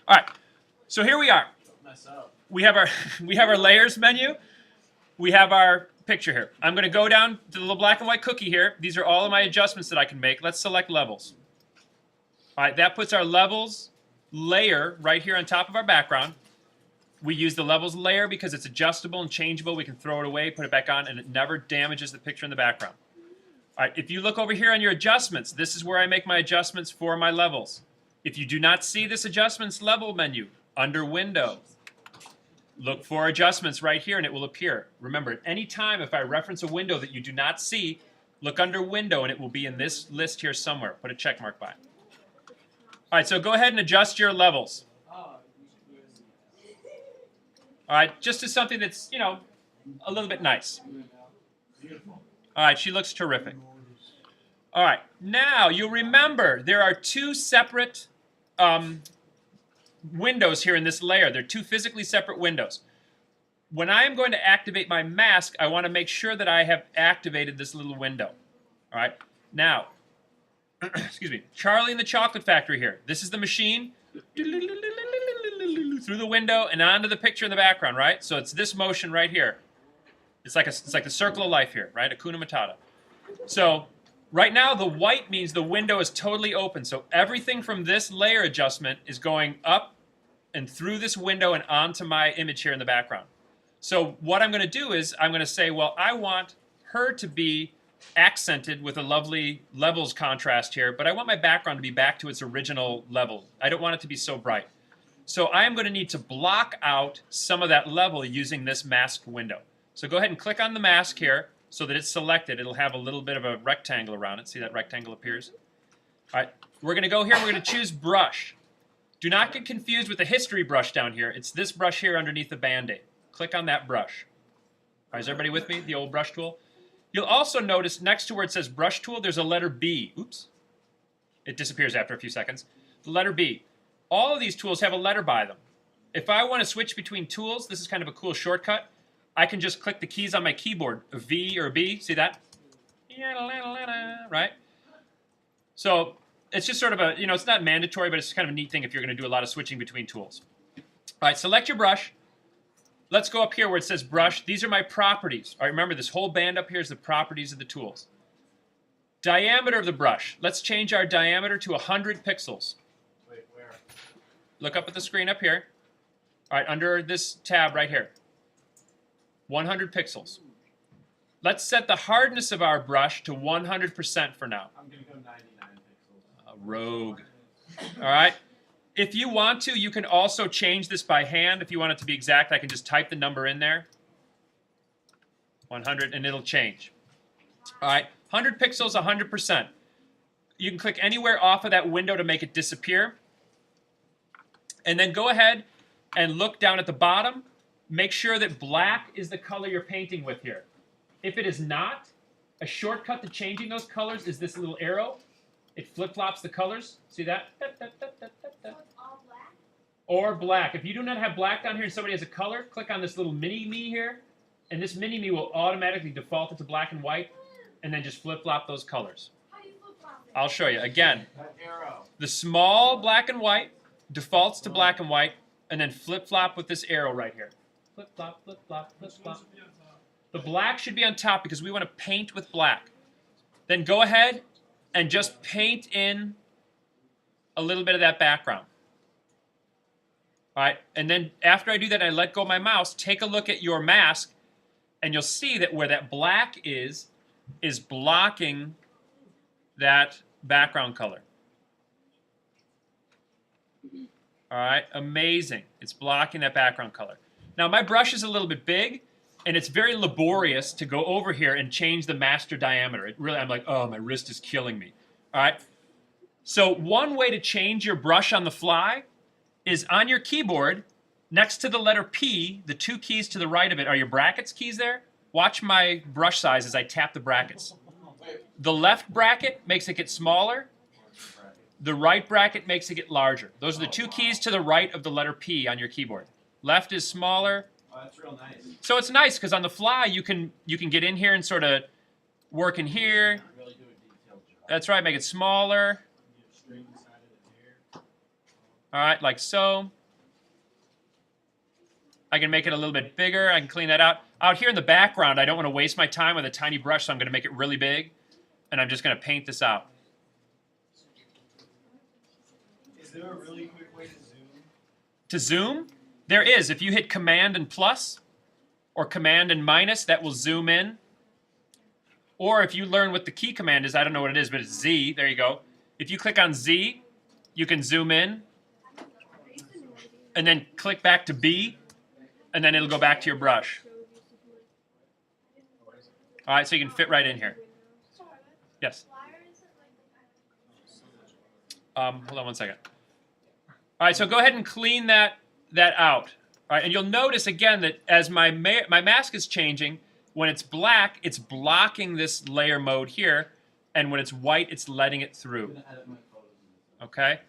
All right, so here we are. We have our layers menu. We have our picture here. I'm going to go down to the little black and white cookie here. These are all of my adjustments that I can make. Let's select levels. All right, that puts our levels layer right here on top of our background. We use the levels layer because it's adjustable and changeable. We can throw it away, put it back on, and it never damages the picture in the background. All right, if you look over here on your adjustments, this is where I make my adjustments for my levels. If you do not see this adjustments level menu, under Window, look for adjustments right here and it will appear. Remember, at any time if I reference a window that you do not see, look under Window and it will be in this list here somewhere. Put a check mark by it. All right, so go ahead and adjust your levels. All right, just as something that's, you know, a little bit nice. All right, she looks terrific. All right, now you'll remember there are two separate windows here in this layer. They're two physically separate windows. When I am going to activate my mask, I want to make sure that I have activated this little window. All right, now, excuse me, Charlie and the Chocolate Factory here. This is the machine. Through the window and onto the picture in the background, right? So it's this motion right here. It's like the circle of life here, right? Hakuna Matata. So right now the white means the window is totally open. So everything from this layer adjustment is going up and through this window and onto my image here in the background. So what I'm going to do is I'm going to say, well, I want her to be accented with a lovely levels contrast here, but I want my background to be back to its original level. I don't want it to be so bright. So I am going to need to block out some of that level using this masked window. So go ahead and click on the mask here so that it's selected. It'll have a little bit of a rectangle around it. See that rectangle appears? All right, we're going to go here and we're going to choose brush. Do not get confused with the history brush down here. It's this brush here underneath the Band-Aid. Click on that brush. All right, is everybody with me? The old brush tool. You'll also notice next to where it says brush tool, there's a letter B. Oops. It disappears after a few seconds. The letter B. All of these tools have a letter by them. If I want to switch between tools, this is kind of a cool shortcut. I can just click the keys on my keyboard, a V or a B. See that? Right? So it's just sort of a, you know, it's not mandatory, but it's kind of a neat thing if you're going to do a lot of switching between tools. All right, select your brush. Let's go up here where it says brush. These are my properties. All right, remember this whole band up here is the properties of the tools. Diameter of the brush. Let's change our diameter to 100 pixels. Wait, where? Look up at the screen up here. All right, under this tab right here. 100 pixels. Let's set the hardness of our brush to 100% for now. I'm going to go 99 pixels. Rogue. All right. If you want to, you can also change this by hand. If you want it to be exact, I can just type the number in there. 100, and it'll change. All right. 100 pixels, 100%. You can click anywhere off of that window to make it disappear. And then go ahead and look down at the bottom. Make sure that black is the color you're painting with here. If it is not, a shortcut to changing those colors is this little arrow. It flip-flops the colors. See that? Or black. If you do not have black down here and somebody has a color, click on this little mini-me here, and this mini-me will automatically default it to black and white, and then just flip-flop those colors. I'll show you. Again, the small black and white defaults to black and white, and then flip-flop with this arrow right here. Flip-flop, flip-flop, flip-flop. The black should be on top because we want to paint with black. Then go ahead and just paint in a little bit of that background. All right, and then after I do that, I let go of my mouse, take a look at your mask, and you'll see that where that black is blocking that background color. All right, amazing. It's blocking that background color. Now, my brush is a little bit big, and it's very laborious to go over here and change the master diameter. It really, I'm like, oh, my wrist is killing me. All right, so one way to change your brush on the fly is on your keyboard, next to the letter P, the two keys to the right of it, are your brackets keys there? Watch my brush size as I tap the brackets. The left bracket makes it get smaller. The right bracket makes it get larger. Those are the two keys to the right of the letter P on your keyboard. Left is smaller. Oh, that's real nice. So it's nice because on the fly you can get in here and sort of work in here. Really do a detailed job. That's right, make it smaller. All right, like so. I can make it a little bit bigger. I can clean that out. Out here in the background, I don't want to waste my time with a tiny brush, so I'm going to make it really big. And I'm just going to paint this out. Is there a really quick way to zoom? To zoom, there is. If you hit Command and plus, or Command and minus, that will zoom in. Or if you learn what the key command is, I don't know what it is, but it's Z. There you go. If you click on Z, you can zoom in. And then click back to B. And then it'll go back to your brush. All right, so you can fit right in here. Yes? Hold on one second. All right, so go ahead and clean that out. All right, and you'll notice again that as my mask is changing, when it's black, it's blocking this layer mode here, and when it's white, it's letting it through. Okay?